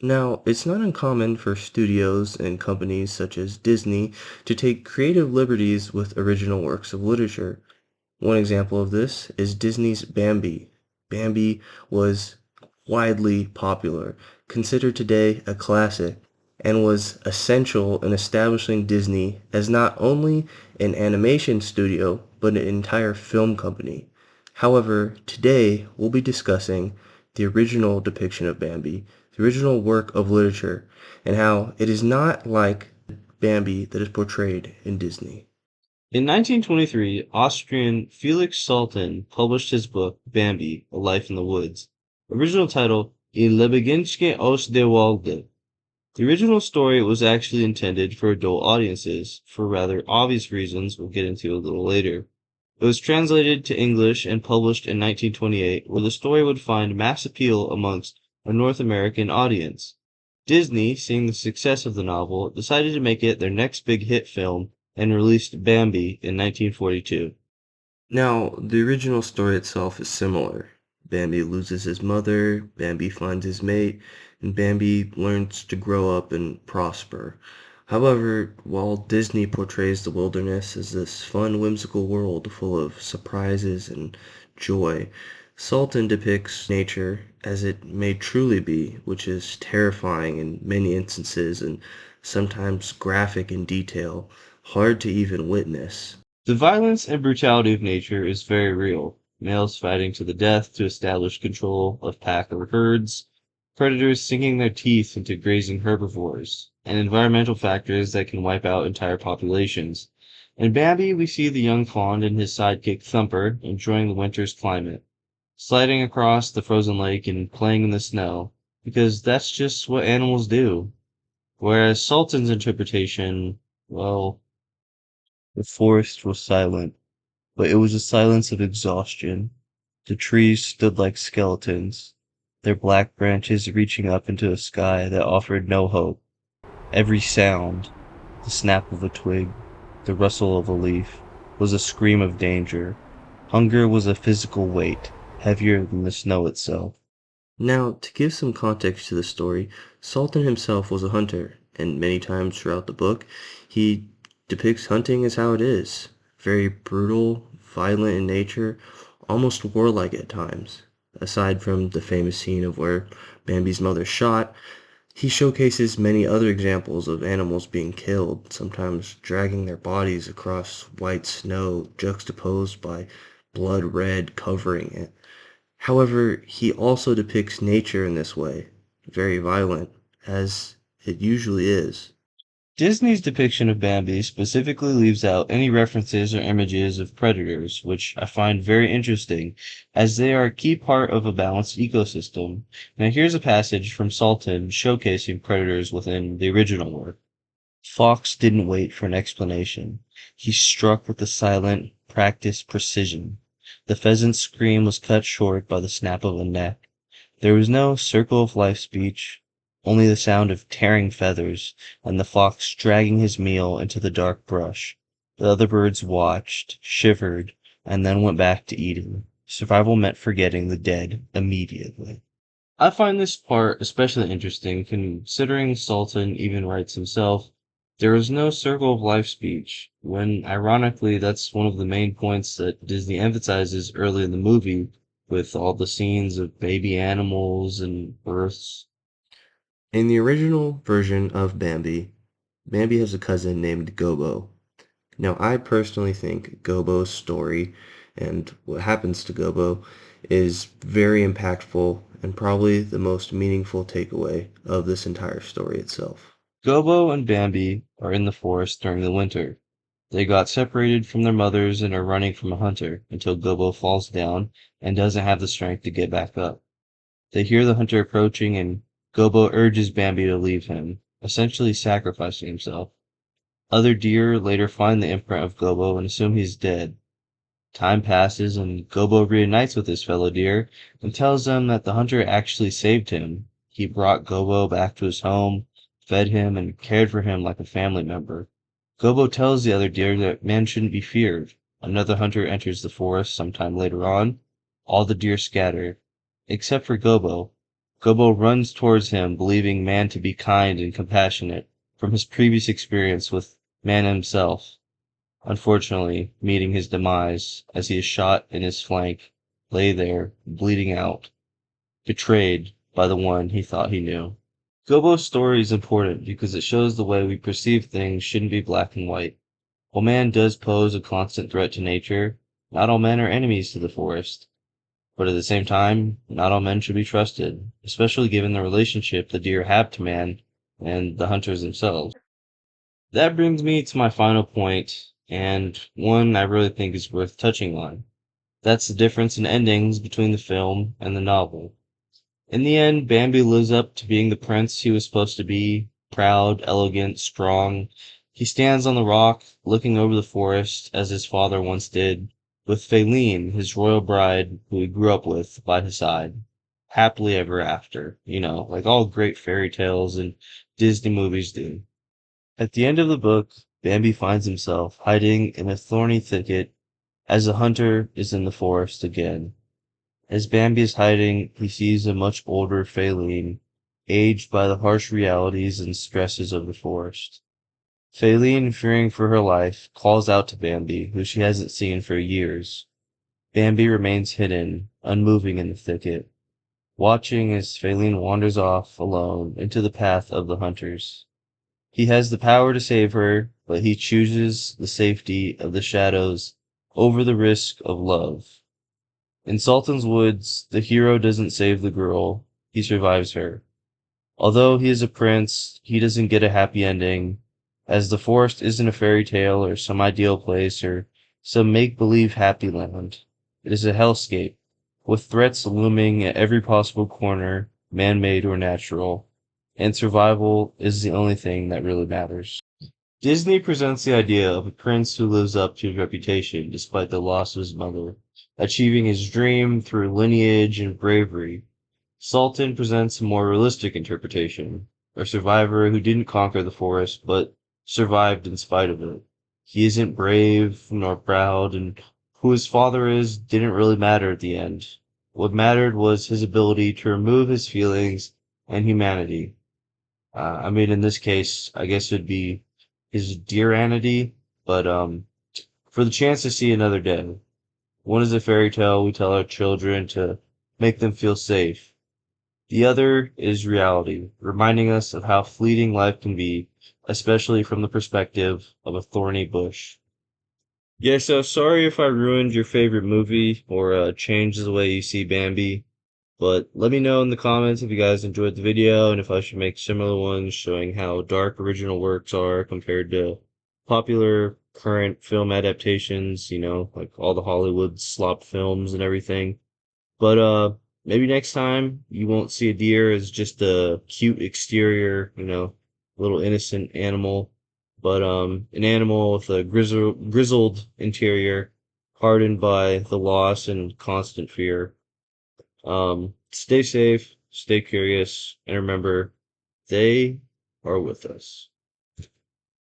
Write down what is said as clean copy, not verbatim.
Now, it's not uncommon for studios and companies such as Disney to take creative liberties with original works of literature. One example of this is Disney's Bambi. Bambi was widely popular, considered today a classic, and was essential in establishing Disney as not only an animation studio, but an entire film company. However, today we'll be discussing the original depiction of Bambi, the original work of literature, and how it is not like Bambi that is portrayed in Disney. In 1923, Austrian Felix Salten published his book Bambi: A Life in the Woods. Original title: Il Lebegendchen aus der Walde. The original story was actually intended for adult audiences, for rather obvious reasons we'll get into a little later. It was translated to English and published in 1928, where the story would find mass appeal amongst a North American audience. Disney, seeing the success of the novel, decided to make it their next big hit film and released Bambi in 1942. Now, the original story itself is similar. Bambi loses his mother, Bambi finds his mate, and Bambi learns to grow up and prosper. However, while Disney portrays the wilderness as this fun, whimsical world full of surprises and joy, Sultan depicts nature as it may truly be, which is terrifying in many instances and sometimes graphic in detail, hard to even witness. The violence and brutality of nature is very real. Males fighting to the death to establish control of pack or herds, predators sinking their teeth into grazing herbivores, and environmental factors that can wipe out entire populations. In Bambi, we see the young fawn and his sidekick Thumper enjoying the winter's climate, sliding across the frozen lake and playing in the snow, because that's just what animals do. Whereas Sultan's interpretation, well, the forest was silent, but it was a silence of exhaustion. The trees stood like skeletons, their black branches reaching up into a sky that offered no hope. Every sound, the snap of a twig, the rustle of a leaf, was a scream of danger. Hunger was a physical weight, heavier than the snow itself. Now, to give some context to the story, Sultan himself was a hunter, and many times throughout the book, he depicts hunting as how it is very brutal, violent in nature, almost warlike at times. Aside from the famous scene of where Bambi's mother shot, he showcases many other examples of animals being killed, sometimes dragging their bodies across white snow juxtaposed by blood red covering it. However, he also depicts nature in this way, very violent, as it usually is. Disney's depiction of Bambi specifically leaves out any references or images of predators, which I find very interesting, as they are a key part of a balanced ecosystem. Now here's a passage from Salton showcasing predators within the original work. Fox didn't wait for an explanation. He struck with a silent, practiced precision. The pheasant's scream was cut short by the snap of a neck. There was no circle of life speech, only the sound of tearing feathers, and the fox dragging his meal into the dark brush. The other birds watched, shivered, and then went back to eating. Survival meant forgetting the dead immediately. I find this part especially interesting considering Sultan even writes himself, there is no circle of life speech, when ironically that's one of the main points that Disney emphasizes early in the movie with all the scenes of baby animals and births. In the original version of Bambi, Bambi has a cousin named Gobo. Now, I personally think Gobo's story and what happens to Gobo is very impactful and probably the most meaningful takeaway of this entire story itself. Gobo and Bambi are in the forest during the winter. They got separated from their mothers and are running from a hunter until Gobo falls down and doesn't have the strength to get back up. They hear the hunter approaching and Gobo urges Bambi to leave him, essentially sacrificing himself. Other deer later find the imprint of Gobo and assume he's dead. Time passes and Gobo reunites with his fellow deer and tells them that the hunter actually saved him. He brought Gobo back to his home, fed him, and cared for him like a family member. Gobo tells the other deer that man shouldn't be feared. Another hunter enters the forest sometime later on. All the deer scatter, except for Gobo. Gobo runs towards him, believing man to be kind and compassionate from his previous experience with man himself, unfortunately meeting his demise as he is shot in his flank, lay there, bleeding out, betrayed by the one he thought he knew. Gobo's story is important because it shows the way we perceive things shouldn't be black and white. While man does pose a constant threat to nature, not all men are enemies to the forest. But at the same time, not all men should be trusted, especially given the relationship the deer have to man and the hunters themselves. That brings me to my final point, and one I really think is worth touching on. That's the difference in endings between the film and the novel. In the end, Bambi lives up to being the prince he was supposed to be, proud, elegant, strong. He stands on the rock, looking over the forest, as his father once did, with Feline, his royal bride, who he grew up with, by his side. Happily ever after, like all great fairy tales and Disney movies do. At the end of the book, Bambi finds himself hiding in a thorny thicket as the hunter is in the forest again. As Bambi is hiding, he sees a much older Feline, aged by the harsh realities and stresses of the forest. Feline, fearing for her life, calls out to Bambi, who she hasn't seen for years. Bambi remains hidden, unmoving in the thicket, watching as Feline wanders off alone into the path of the hunters. He has the power to save her, but he chooses the safety of the shadows over the risk of love. In Sultan's Woods, the hero doesn't save the girl, he survives her. Although he is a prince, he doesn't get a happy ending, as the forest isn't a fairy tale or some ideal place or some make-believe happy land. It is a hellscape, with threats looming at every possible corner, man-made or natural, and survival is the only thing that really matters. Disney presents the idea of a prince who lives up to his reputation despite the loss of his mother, achieving his dream through lineage and bravery. Salten presents a more realistic interpretation, a survivor who didn't conquer the forest but survived in spite of it. He isn't brave nor proud, and who his father is didn't really matter at the end. What mattered was his ability to remove his feelings and humanity. In this case, I guess it'd be his dearanity, but for the chance to see another day. One is a fairy tale we tell our children to make them feel safe. The other is reality, reminding us of how fleeting life can be, especially from the perspective of a thorny bush. Yeah, so sorry if I ruined your favorite movie or changed the way you see Bambi. But let me know in the comments if you guys enjoyed the video and if I should make similar ones showing how dark original works are compared to popular current film adaptations, like all the Hollywood slop films and everything. But maybe next time you won't see a deer as just a cute exterior, little innocent animal, but an animal with a grizzled interior, hardened by the loss and constant fear. Stay safe, stay curious, and remember, they are with us.